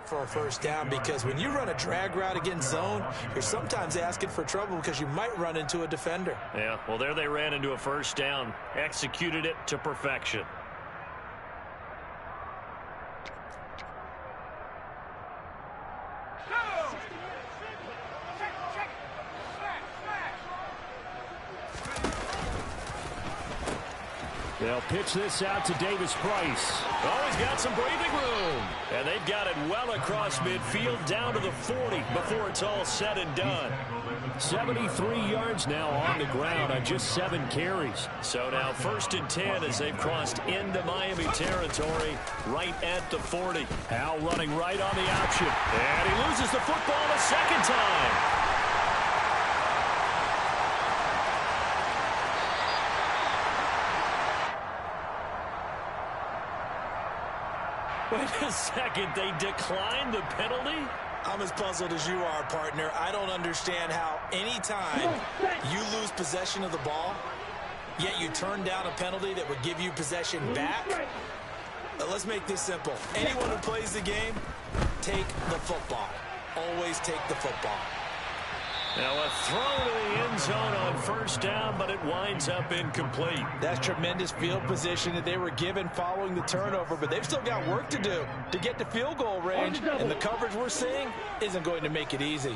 for a first down, because when you run a drag route against zone, you're sometimes asking for trouble because you might run into a defender. Yeah, well, there they ran into a first down. Executed it to perfection. They'll pitch this out to Davis Price. Oh, he's got some breathing room. And they've got it well across midfield down to the 40 before it's all said and done. 73 yards now on the ground on just 7 carries. So now 1st and 10 as they've crossed into Miami territory right at the 40. Howell running right on the option. And he loses the football a second time. Wait a second, they declined the penalty? I'm as puzzled as you are, partner. I don't understand how any time you lose possession of the ball, yet you turn down a penalty that would give you possession back. Let's make this simple. Anyone who plays the game, take the football. Always take the football. Now a throw to the end zone on first down, but it winds up incomplete. That's tremendous field position that they were given following the turnover, but they've still got work to do to get to field goal range, and the coverage we're seeing isn't going to make it easy.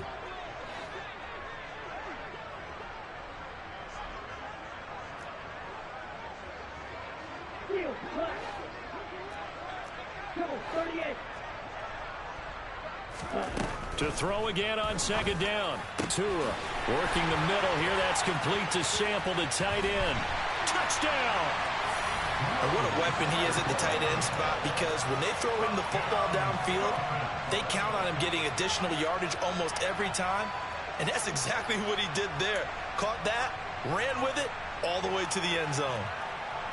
To throw again on second down. Tua working the middle here. That's complete to Sample, the tight end. Touchdown! And what a weapon he is at the tight end spot, because when they throw him the football downfield, they count on him getting additional yardage almost every time. And that's exactly what he did there. Caught that, ran with it, all the way to the end zone.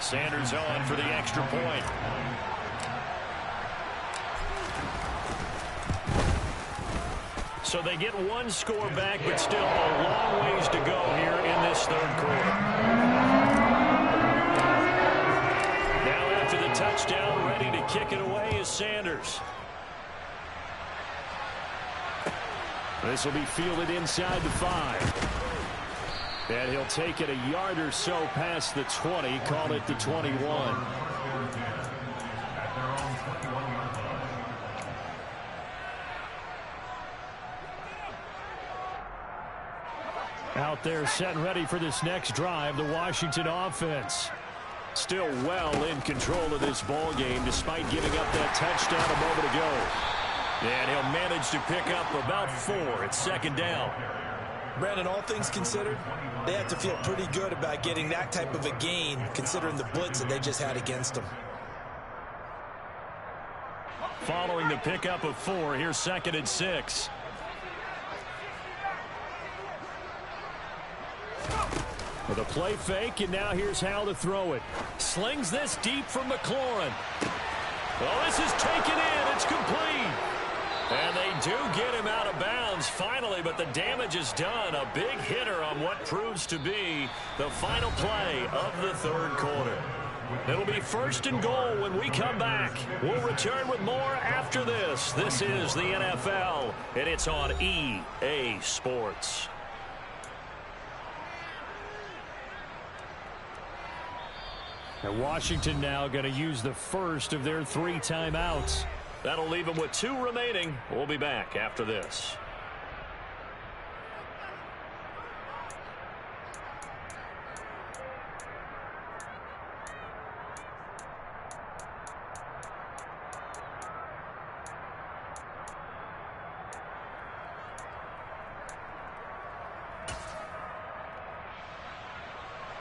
Sanders on for the extra point. So they get one score back, but still a long ways to go here in this third quarter. Now after the touchdown, ready to kick it away is Sanders. This will be fielded inside the 5. And he'll take it a yard or so past the 20, call it the 21. Out there set and ready for this next drive, the Washington offense. Still well in control of this ball game despite giving up that touchdown a moment ago. And he'll manage to pick up about 4 at second down. Brandon, all things considered, they have to feel pretty good about getting that type of a gain considering the blitz that they just had against them. Following the pickup of 4, here's second and 6. With a play fake, and now here's how to throw it. Slings this deep from McLaurin. Oh, this is taken in. It's complete. And they do get him out of bounds finally, but the damage is done. A big hitter on what proves to be the final play of the third quarter. It'll be first and goal when we come back. We'll return with more after this. This is the NFL, and it's on EA Sports. And Washington now going to use the first of their 3 timeouts. That'll leave them with 2 remaining. We'll be back after this.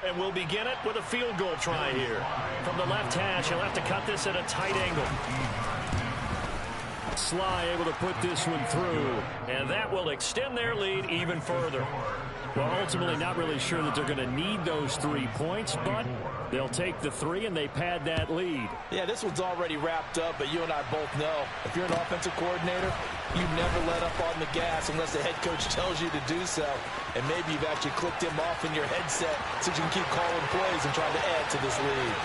And we'll begin it with a field goal try here. From the left hash, he'll have to cut this at a tight angle. Sly able to put this one through. And that will extend their lead even further. Well, ultimately not really sure that they're going to need those 3 points, but they'll take the 3 and they pad that lead. Yeah, this one's already wrapped up, but you and I both know if you're an offensive coordinator, you never let up on the gas unless the head coach tells you to do so. And maybe you've actually clicked him off in your headset so you can keep calling plays and trying to add to this lead.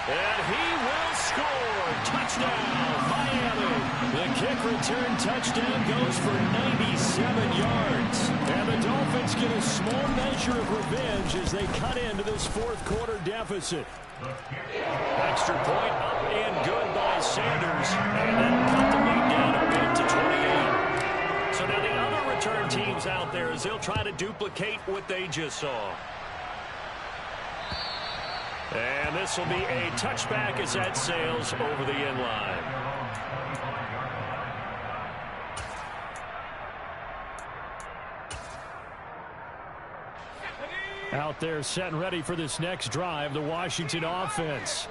And he will score. Touchdown, Miami. The kick return touchdown goes for 97 yards. And the Dolphins get a small measure of revenge as they cut into this fourth quarter deficit. Extra point up and good by Sanders. And then cut the lead down a bit to 28. So now the other return teams out there as they'll try to duplicate what they just saw. And this will be a touchback as that sails over the end line. Out there set and ready for this next drive, the Washington offense.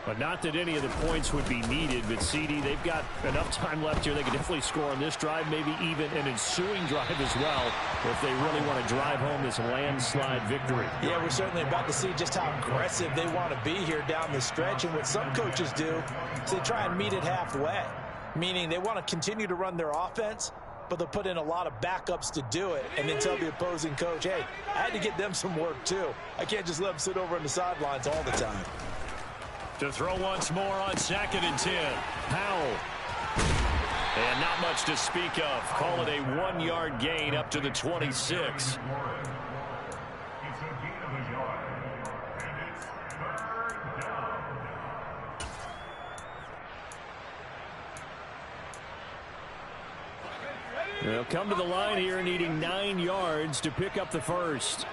But not that any of the points would be needed, but CD, they've got enough time left here. They can definitely score on this drive, maybe even an ensuing drive as well, if they really want to drive home this landslide victory. Yeah, we're certainly about to see just how aggressive they want to be here down the stretch. And what some coaches do is they try and meet it halfway, meaning they want to continue to run their offense, but they'll put in a lot of backups to do it and then tell the opposing coach, hey, I had to get them some work too. I can't just let them sit over on the sidelines all the time. To throw once more on second and 10. Powell. And not much to speak of. Call it a 1-yard gain up to the 26. They'll come to the line here needing 9 yards to pick up the first.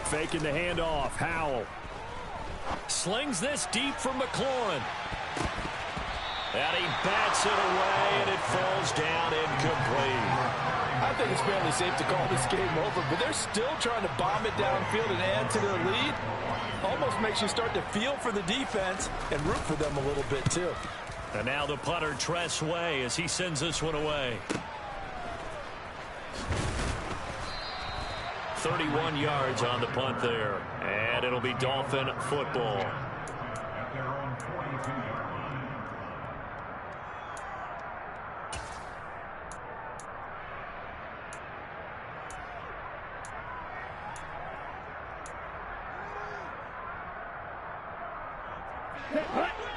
Faking the handoff. Howell slings this deep from McLaurin. And he bats it away, and it falls down incomplete. I think it's fairly safe to call this game over, but they're still trying to bomb it downfield and add to their lead. Almost makes you start to feel for the defense and root for them a little bit, too. And now the punter, Tress Way, as he sends this one away. 31 yards on the punt there. And it'll be Dolphin football.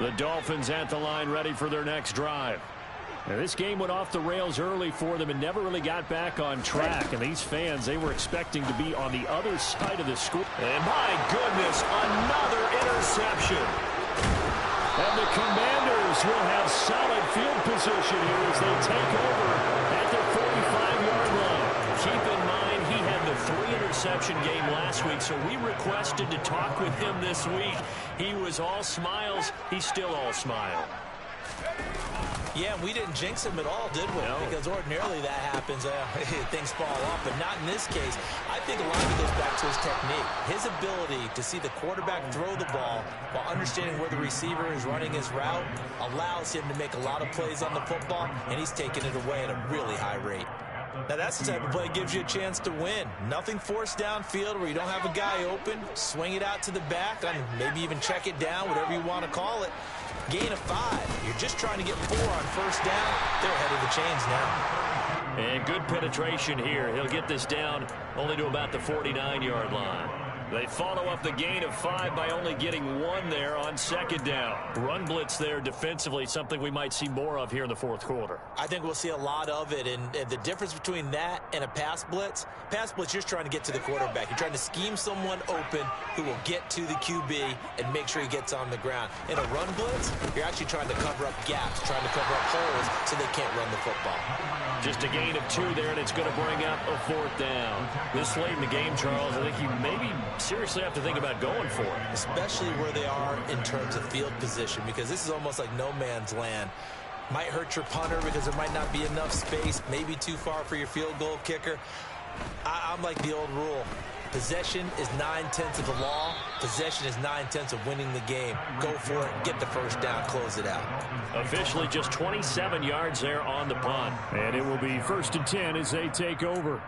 The Dolphins at the line, ready for their next drive. Now, this game went off the rails early for them and never really got back on track. And these fans, they were expecting to be on the other side of the score. And my goodness, another interception. And the Commanders will have solid field position here as they take over at their 45-yard line. Keep in mind, he had the 3-interception game last week, so we requested to talk with him this week. He was all smiles. He's still all smile. Yeah, we didn't jinx him at all, did we? No. Because ordinarily that happens. Things fall off, but not in this case. I think a lot of it goes back to his technique. His ability to see the quarterback throw the ball while understanding where the receiver is running his route allows him to make a lot of plays on the football, and he's taking it away at a really high rate. Now, that's the type of play that gives you a chance to win. Nothing forced downfield where you don't have a guy open. Swing it out to the back, and maybe even check it down, whatever you want to call it. Gain of 5. You're just trying to get 4 on first down. They're ahead of the chains now. And good penetration here. He'll get this down only to about the 49-yard line. They follow up the gain of 5 by only getting 1 there on second down. Run blitz there defensively, something we might see more of here in the fourth quarter. I think we'll see a lot of it, and the difference between that and a pass blitz, you're just trying to get to the quarterback. You're trying to scheme someone open who will get to the QB and make sure he gets on the ground. In a run blitz, you're actually trying to cover up gaps, trying to cover up holes so they can't run the football. Just a gain of 2 there, and it's going to bring up a 4th down. This late in the game, Charles, I think you maybe seriously have to think about going for it. Especially where they are in terms of field position, because this is almost like no man's land. Might hurt your punter because there might not be enough space, maybe too far for your field goal kicker. I'm like the old rule. Possession is 9/10 of the law. Possession is 9/10 of winning the game. Go for it, get the first down, close it out. Officially just 27 yards there on the punt. And it will be 1st and 10 as they take over.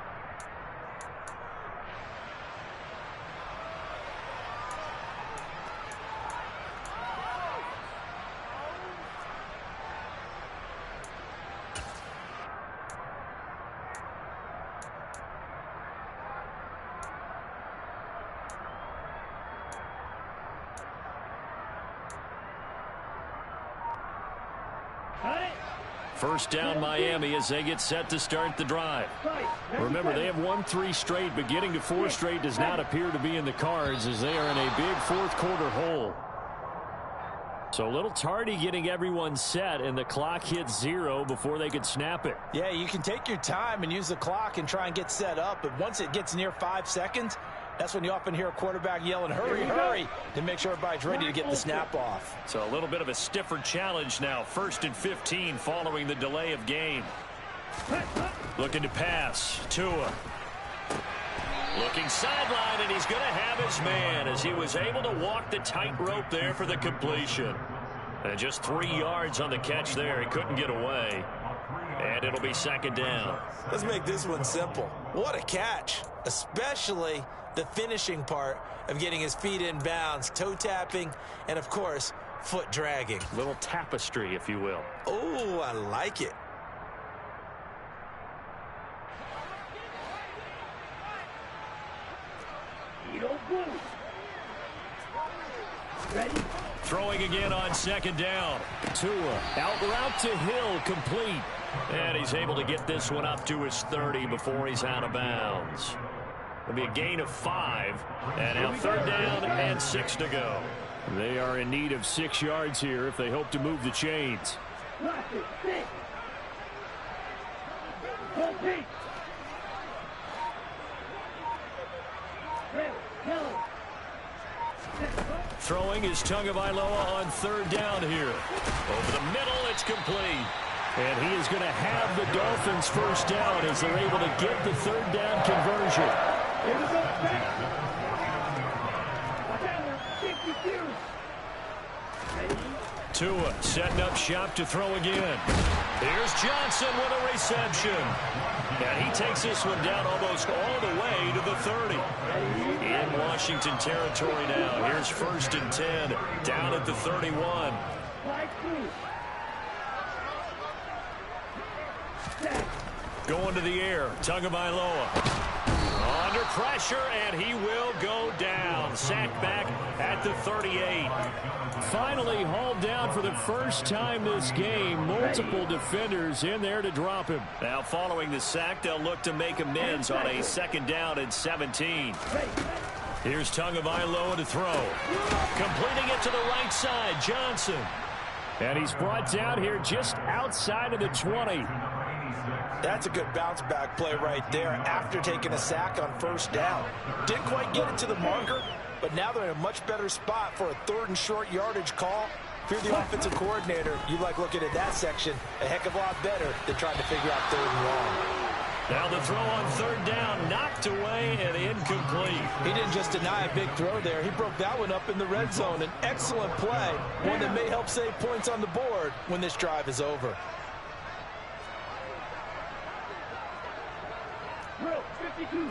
First down Miami as they get set to start the drive. Remember, they have won 3 straight, but getting to 4 straight does not appear to be in the cards as they are in a big fourth quarter hole. So a little tardy getting everyone set, and the clock hits 0 before they could snap it. Yeah, you can take your time and use the clock and try and get set up, but once it gets near 5 seconds, that's when you often hear a quarterback yelling, hurry, hurry, to make sure everybody's ready to get the snap off. So a little bit of a stiffer challenge now. 1st and 15 following the delay of game. Looking to pass. Tua. Looking sideline, and he's going to have his man as he was able to walk the tightrope there for the completion. And just 3 yards on the catch there. He couldn't get away. And it'll be 2nd down. Let's make this one simple. What a catch, especially the finishing part of getting his feet in bounds, toe tapping, and of course, foot dragging. Little tapestry, if you will. Oh, I like it. Ready? Throwing again on 2nd down. Tua out route to Hill, complete. And he's able to get this one up to his 30 before he's out of bounds. It'll be a gain of 5. And now 3rd down and 6 to go. They are in need of 6 yards here if they hope to move the chains. throwing is Tagovailoa on third down here. Over the middle, it's complete. And he is going to have the Dolphins first down as they're able to get the third down conversion. Tua setting up shop to throw again. Here's Johnson with a reception. And he takes this one down almost all the way to the 30. In Washington territory now. Here's 1st and 10 down at the 31. Going to the air, Tagovailoa. Under pressure, and he will go down. Sacked back at the 38. Finally hauled down for the first time this game. Multiple defenders in there to drop him. Now following the sack, they'll look to make amends on a 2nd down and 17. Here's Tagovailoa to throw. Completing it to the right side, Johnson. And he's brought down here just outside of the 20. That's a good bounce back play right there after taking a sack on 1st down. Didn't quite get it to the marker, but now they're in a much better spot for a 3rd and short yardage call. If you're the offensive coordinator, you like looking at that section a heck of a lot better than trying to figure out 3rd and long. Now the throw on 3rd down, knocked away and incomplete. He didn't just deny a big throw there. He broke that one up in the red zone. An excellent play, one that may help save points on the board when this drive is over. Drill 52.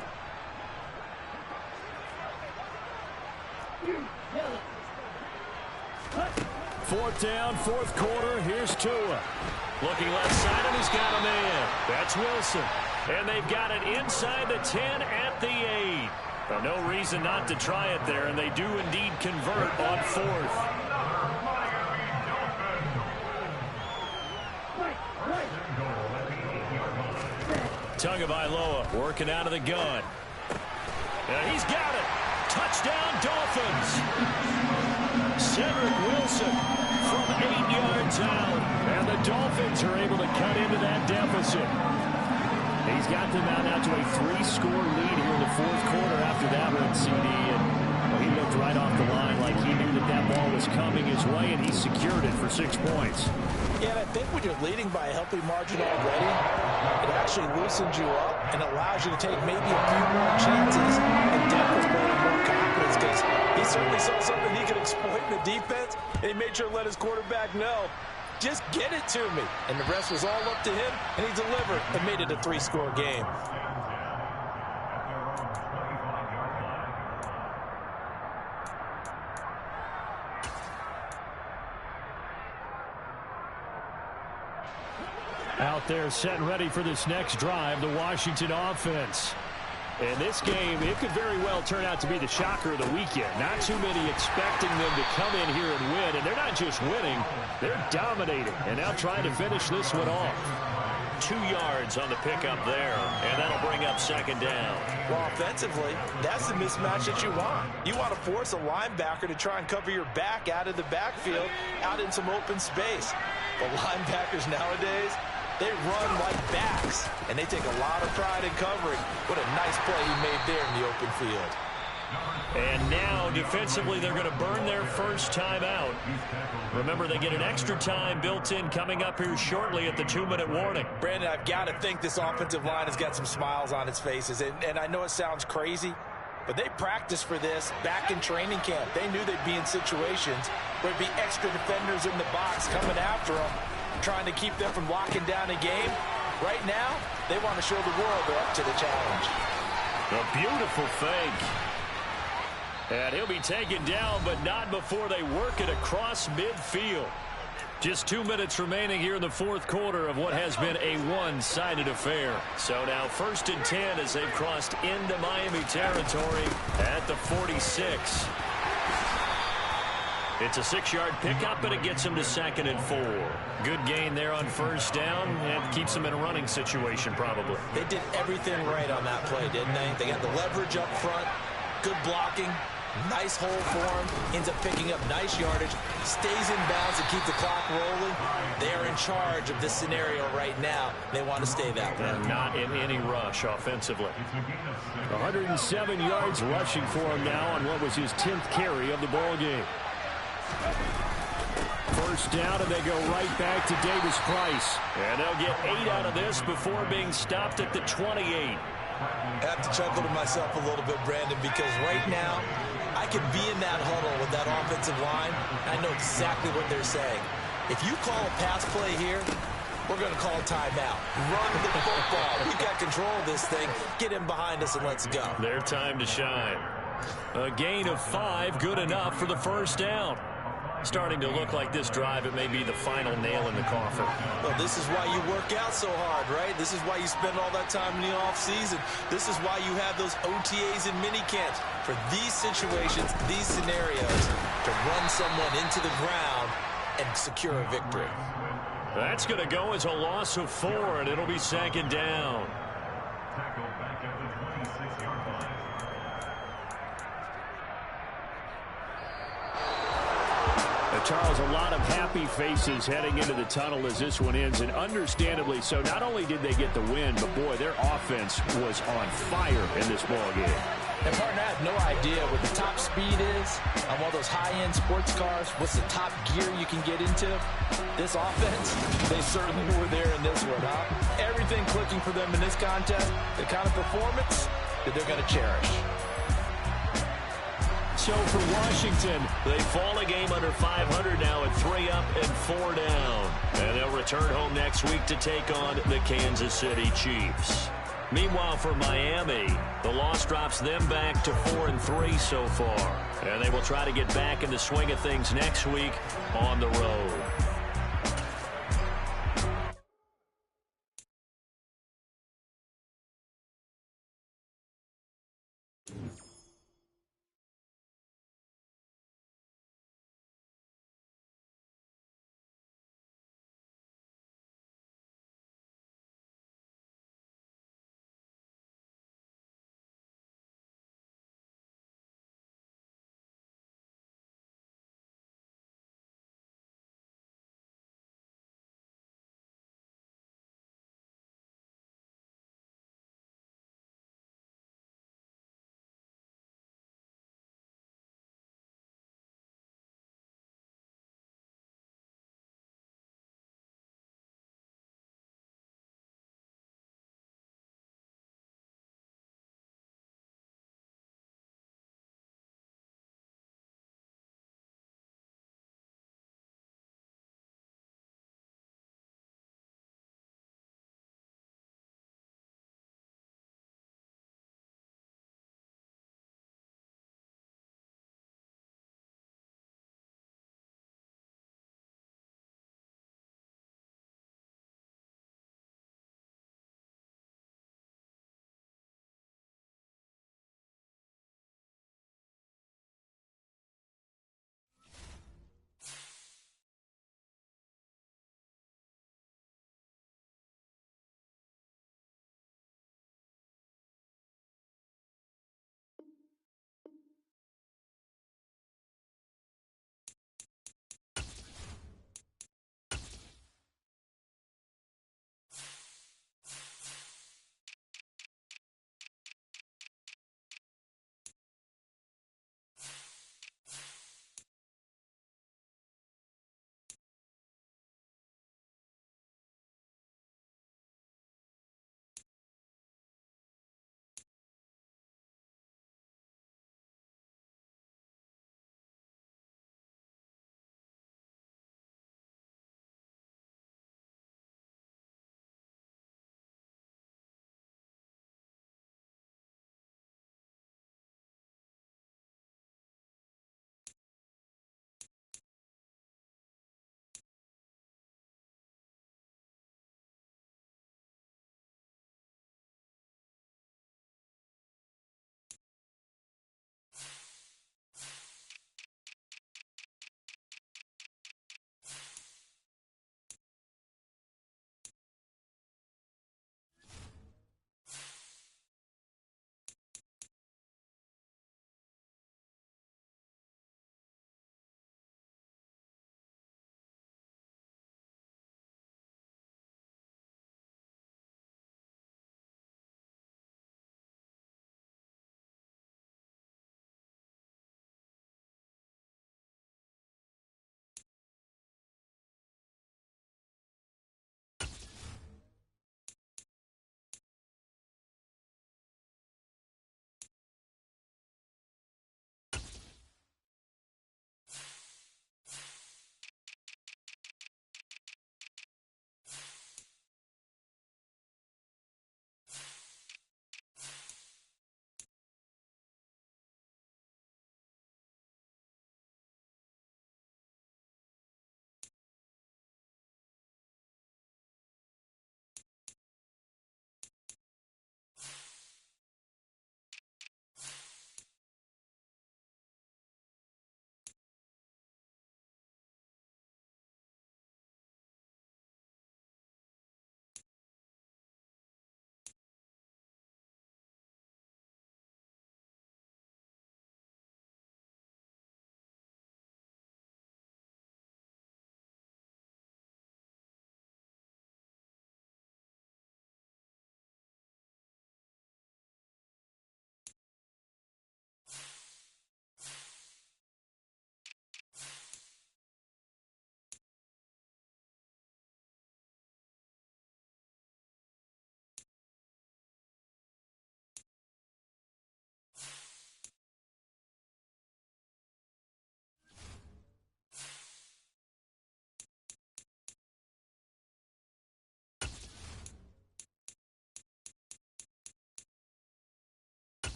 4th down, 4th quarter. Here's Tua. Looking left side, and he's got a man. That's Wilson. And they've got it inside the 10 at the 8. Well, no reason not to try it there, and they do indeed convert on 4th. Tagovailoa working out of the gun. And he's got it. Touchdown, Dolphins. Cedric Wilson from 8 yards out. And the Dolphins are able to cut into that deficit. He's got them out now to a 3-score lead here in the 4th quarter after that one, CD. And he looked right off the line like he knew that that ball was coming his way, and he secured it for 6 points. Yeah, and I think when you're leading by a healthy margin already, it actually loosens you up and allows you to take maybe a few more chances and demonstrate more confidence, because he certainly saw something he could exploit in the defense, and he made sure to let his quarterback know, just get it to me. And the rest was all up to him, and he delivered and made it a 3-score game. Out there set and ready for this next drive, the Washington offense. In this game, it could very well turn out to be the shocker of the weekend. Not too many expecting them to come in here and win. And they're not just winning, they're dominating. And now trying to finish this one off. 2 yards on the pickup there. And that'll bring up 2nd down. Well, offensively, that's the mismatch that you want. You want to force a linebacker to try and cover your back out of the backfield, out in some open space. But linebackers nowadays, they run like backs, and they take a lot of pride in covering. What a nice play he made there in the open field. And now, defensively, they're going to burn their first time out. Remember, they get an extra time built in coming up here shortly at the 2-minute warning. Brandon, I've got to think this offensive line has got some smiles on its faces. And I know it sounds crazy, but they practiced for this back in training camp. They knew they'd be in situations where there'd be extra defenders in the box coming after them, trying to keep them from locking down a game. Right now, they want to show the world they're up to the challenge. A beautiful fake. And he'll be taken down, but not before they work it across midfield. Just 2 minutes remaining here in the 4th quarter of what has been a one-sided affair. So now 1st and 10 as they've crossed into Miami territory at the 46. It's a 6-yard pickup, but it gets them to 2nd and 4. Good gain there on 1st down, and keeps them in a running situation probably. They did everything right on that play, didn't they? They got the leverage up front, good blocking, nice hole for him, ends up picking up nice yardage, stays in bounds to keep the clock rolling. They are in charge of this scenario right now. They want to stay that way. And not in any rush offensively. 107 yards rushing for him now on what was his 10th carry of the ball game. First down, and they go right back to Davis-Price. And they'll get 8 out of this before being stopped at the 28. I have to chuckle to myself a little bit, Brandon, because right now I could be in that huddle with that offensive line. I know exactly what they're saying. If you call a pass play here, we're going to call a timeout. Run the football. We've got control of this thing. Get him behind us and let's go. Their time to shine. A gain of 5, good enough for the first down. Starting to look like this drive, it may be the final nail in the coffin. Well, this is why you work out so hard, right? This is why you spend all that time in the offseason. This is why you have those OTAs and mini camps. For these situations, these scenarios, to run someone into the ground and secure a victory. That's going to go as a loss of 4, and it'll be 2nd down. Charles, a lot of happy faces heading into the tunnel as this one ends, and understandably so. Not only did they get the win, but, boy, their offense was on fire in this ballgame. And, partner, I have no idea what the top speed is on one of those high-end sports cars. What's the top gear you can get into? This offense, they certainly were there in this one, huh? Everything clicking for them in this contest, the kind of performance that they're going to cherish. So for Washington, they fall a game under 500 now at 3 up and 4 down. And they'll return home next week to take on the Kansas City Chiefs. Meanwhile, for Miami, the loss drops them back to 4-3 so far. And they will try to get back in the swing of things next week on the road.